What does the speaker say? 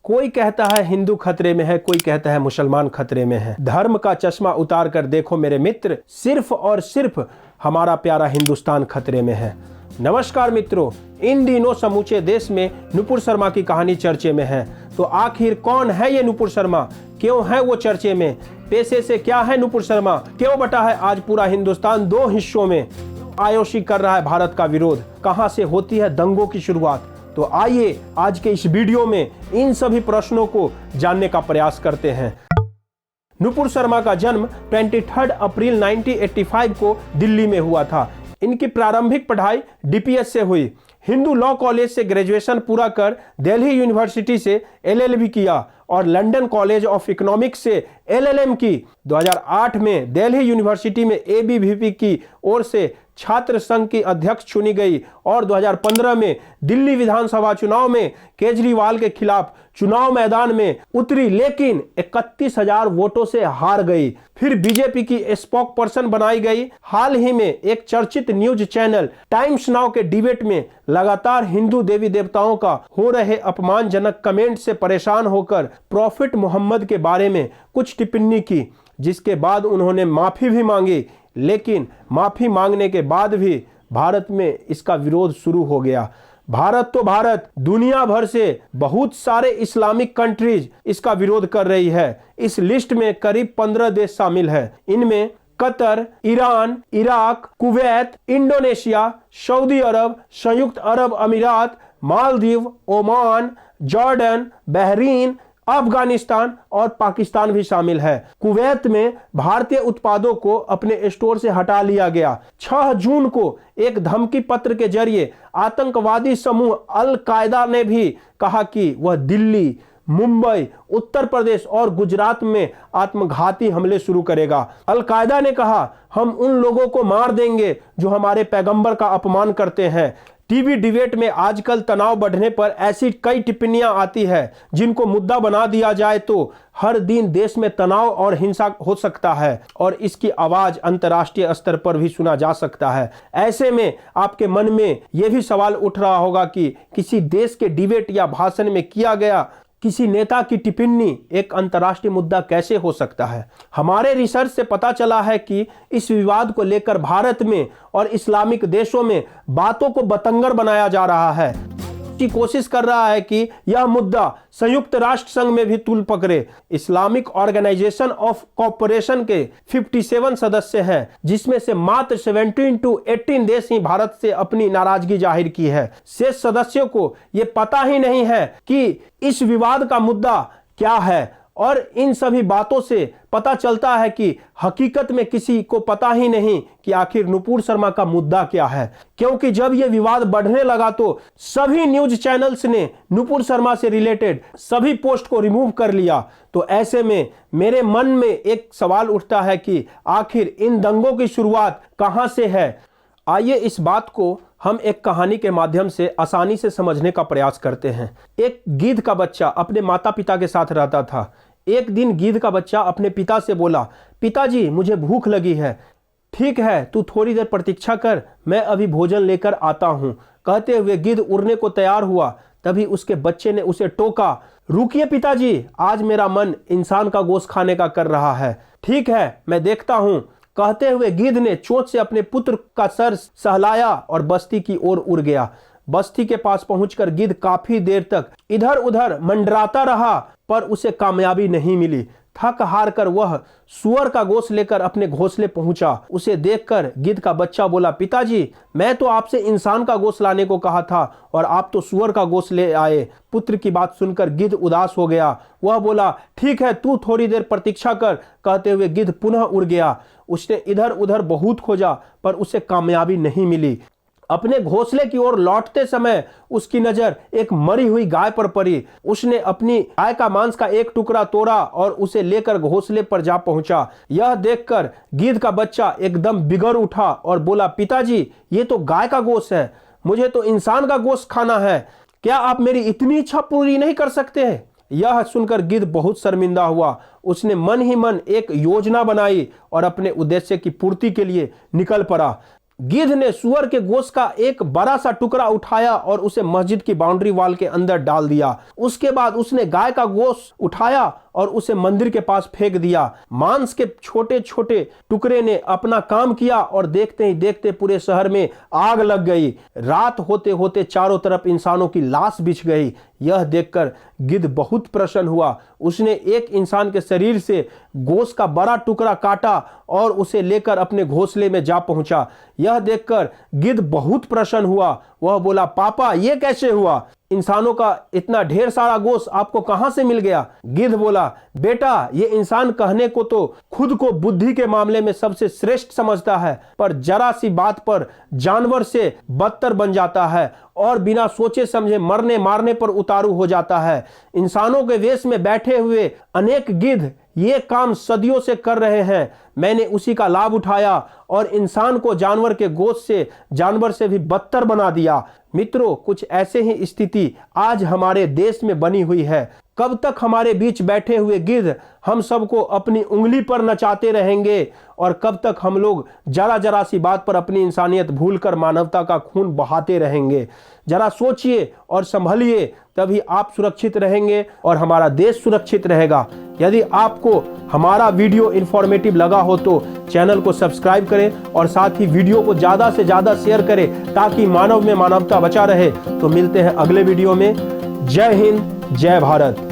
कोई कहता है हिंदू खतरे में है, कोई कहता है मुसलमान खतरे में है। धर्म का चश्मा उतार कर देखो मेरे मित्र, सिर्फ और सिर्फ हमारा प्यारा हिंदुस्तान खतरे में है। नमस्कार मित्रों, इन दिनों समूचे देश में नुपुर शर्मा की कहानी चर्चे में है। तो आखिर कौन है ये नुपुर शर्मा, क्यों है वो चर्चे में, पेशे से क्या है नुपुर शर्मा, क्यों बटा है आज पूरा हिंदुस्तान दो हिस्सों में, आयोशी कर रहा है भारत का विरोध, कहां से होती है दंगों की शुरुआत। तो आइए आज के इस वीडियो में इन सभी प्रश्नों को जानने का प्रयास करते हैं। नुपुर शर्मा का जन्म 23 अप्रैल 1985 को दिल्ली में हुआ था। इनकी प्रारंभिक पढ़ाई डीपीएस से हुई। हिंदू लॉ कॉलेज से ग्रेजुएशन पूरा कर दिल्ली यूनिवर्सिटी से एलएलबी किया और लंदन कॉलेज ऑफ इकोनॉमिक्स से एलएलएम की। 2008 में दिल्ली यूनिवर्सिटी में एबीवीपी की ओर से छात्र संघ की अध्यक्ष चुनी गई और 2015 में दिल्ली विधानसभा चुनाव में केजरीवाल के खिलाफ चुनाव मैदान में उतरी, लेकिन 31,000 वोटों से हार गई। फिर बीजेपी की स्पोक पर्सन बनाई गई। हाल ही में एक चर्चित न्यूज चैनल टाइम्स नाउ के डिबेट में लगातार हिंदू देवी देवताओं का हो रहे अपमानजनक कमेंट से परेशान होकर प्रॉफिट मोहम्मद के बारे में कुछ टिप्पणी की, जिसके बाद उन्होंने माफी भी मांगी। लेकिन माफी मांगने के बाद भी भारत में इसका विरोध शुरू हो गया। भारत तो भारत, दुनिया भर से बहुत सारे इस्लामिक कंट्रीज इसका विरोध कर रही है। इस लिस्ट में करीब 15 देश शामिल है। इनमें Qatar, Iran, Iraq, Kuwait, Indonesia, Saudi Arab, संयुक्त अरब अमीरात, Maldives, Oman, Jordan, Bahrain, Afghanistan और पाकिस्तान भी शामिल है। कुवैत में भारतीय उत्पादों को अपने स्टोर से हटा लिया गया। 6 जून को एक धमकी पत्र के जरिए आतंकवादी समूह अल कायदा ने भी कहा कि वह दिल्ली, मुंबई, उत्तर प्रदेश और गुजरात में आत्मघाती हमले शुरू करेगा। अल कायदा ने कहा, हम उन लोगों को मार देंगे जो हमारे पैगंबर का अपमान करते हैं। टीवी डिबेट में आजकल तनाव बढ़ने पर ऐसी कई टिप्पणियां आती है जिनको मुद्दा बना दिया जाए तो हर दिन देश में तनाव और हिंसा हो सकता है और इसकी आवाज अंतर्राष्ट्रीय स्तर पर भी सुना जा सकता है। ऐसे में आपके मन में यह भी सवाल उठ रहा होगा कि किसी देश के डिबेट या भाषण में किया गया किसी नेता की टिप्पणी एक अंतर्राष्ट्रीय मुद्दा कैसे हो सकता है। हमारे रिसर्च से पता चला है कि इस विवाद को लेकर भारत में और इस्लामिक देशों में बातों को बतंगर बनाया जा रहा है, की कोशिश कर रहा है कि यह मुद्दा संयुक्त राष्ट्र संघ में भी तूल पकड़े। इस्लामिक ऑर्गेनाइजेशन ऑफ कोऑपरेशन के 57 सदस्य हैं, जिसमें से मात्र 17 to 18 देश ही भारत से अपनी नाराजगी जाहिर की है। शेष सदस्यों को यह पता ही नहीं है कि इस विवाद का मुद्दा क्या है और इन सभी बातों से पता चलता है कि हकीकत में किसी को पता ही नहीं कि आखिर नुपुर शर्मा का मुद्दा क्या है। क्योंकि जब यह विवाद बढ़ने लगा तो सभी न्यूज चैनल्स ने नुपुर शर्मा से रिलेटेड सभी पोस्ट को रिमूव कर लिया। तो ऐसे में मेरे मन में एक सवाल उठता है कि आखिर इन दंगों की शुरुआत कहां से है। आइए इस बात को हम एक कहानी के माध्यम से आसानी से समझने का प्रयास करते हैं। एक गिद्ध का बच्चा अपने माता पिता के साथ रहता था। एक दिन गिद्ध का बच्चा अपने पिता से बोला, पिताजी मुझे भूख लगी है। ठीक है, तू थोड़ी देर प्रतीक्षा कर, मैं अभी भोजन लेकर आता हूं। कहते हुए गिद्ध उड़ने को तैयार हुआ। तभी उसके बच्चे ने उसे टोका, रुकिए पिताजी, आज मेरा मन इंसान का गोश्त खाने का कर रहा है। ठीक है, मैं देखता हूं। कहते हुए गिद्ध ने चोंच से अपने पुत्र का सर सहलाया और बस्ती की ओर उड़ गया। बस्ती के पास पहुंचकर गिद्ध काफी देर तक इधर उधर मंडराता रहा, पर उसे कामयाबी नहीं मिली। थक हार कर वह सुअर का गोश्त लेकर अपने घोंसले पहुंचा। उसे देखकर गिद्ध का बच्चा बोला, पिताजी मैं तो आपसे इंसान का गोश्त लाने को कहा था और आप तो सुअर का गोश्त ले आए। पुत्र की बात सुनकर गिद्ध उदास हो गया। वह बोला, ठीक है, तू थोड़ी देर प्रतीक्षा कर। कहते हुए गिद्ध पुनः उड़ गया। उसने इधर उधर बहुत खोजा, पर उसे कामयाबी नहीं मिली। अपने घोंसले की ओर लौटते समय उसकी नजर एक मरी हुई गाय पर पड़ी। उसने अपनी गाय का मांस का एक टुकड़ा तोड़ा और उसे लेकर घोंसले पर जा पहुंचा। यह देखकर गिद्ध का बच्चा एकदम बिगड़ उठा और बोला, पिताजी ये तो गाय का गोश्त है, मुझे तो इंसान का गोश्त खाना है। क्या आप मेरी इतनी इच्छा पूरी नहीं कर सकते हैं? यह सुनकर गिद्ध बहुत शर्मिंदा हुआ। उसने मन ही मन एक योजना बनाई और अपने उद्देश्य की पूर्ति के लिए निकल पड़ा। गिद्ध ने सूअर के गोश्त का एक बड़ा सा टुकड़ा उठाया और उसे मस्जिद की बाउंड्री वॉल के अंदर डाल दिया। उसके बाद उसने गाय का गोश्त उठाया और उसे मंदिर के पास फेंक दिया। मांस के छोटे छोटे टुकड़े ने अपना काम किया और देखते ही देखते पूरे शहर में आग लग गई। रात होते होते चारों तरफ इंसानों की लाश बिछ गई। यह देखकर गिद्ध बहुत प्रसन्न हुआ। उसने एक इंसान के शरीर से गोश्त का बड़ा टुकड़ा काटा और उसे लेकर अपने घोंसले में जा पहुंचा। यह देखकर गिद्ध बहुत प्रसन्न हुआ। वह बोला, पापा ये कैसे हुआ? इंसानों का इतना ढेर सारा गोश्त आपको कहां से मिल गया? गिद्ध बोला, बेटा ये इंसान कहने को तो खुद को बुद्धि के मामले में सबसे श्रेष्ठ समझता है, पर जरा सी बात पर जानवर से बदतर बन जाता है और बिना सोचे समझे मरने मारने पर उतारू हो जाता है। इंसानों के वेश में बैठे हुए अनेक गिद्ध ये काम सदियों से कर रहे हैं। मैंने उसी का लाभ उठाया और इंसान को जानवर के गोश्त से जानवर से भी बदतर बना दिया। मित्रों, कुछ ऐसे ही स्थिति आज हमारे देश में बनी हुई है। कब तक हमारे बीच बैठे हुए गिद्ध हम सबको अपनी उंगली पर नचाते रहेंगे और कब तक हम लोग जरा जरा सी बात पर अपनी इंसानियत भूलकर मानवता का खून बहाते रहेंगे? जरा सोचिए और संभलिए, तभी आप सुरक्षित रहेंगे और हमारा देश सुरक्षित रहेगा। यदि आपको हमारा वीडियो इंफॉर्मेटिव लगा हो तो चैनल को सब्सक्राइब करें और साथ ही वीडियो को ज्यादा से ज्यादा शेयर करें ताकि मानव में मानवता बचा रहे। तो मिलते हैं अगले वीडियो में। जय हिंद, जय भारत।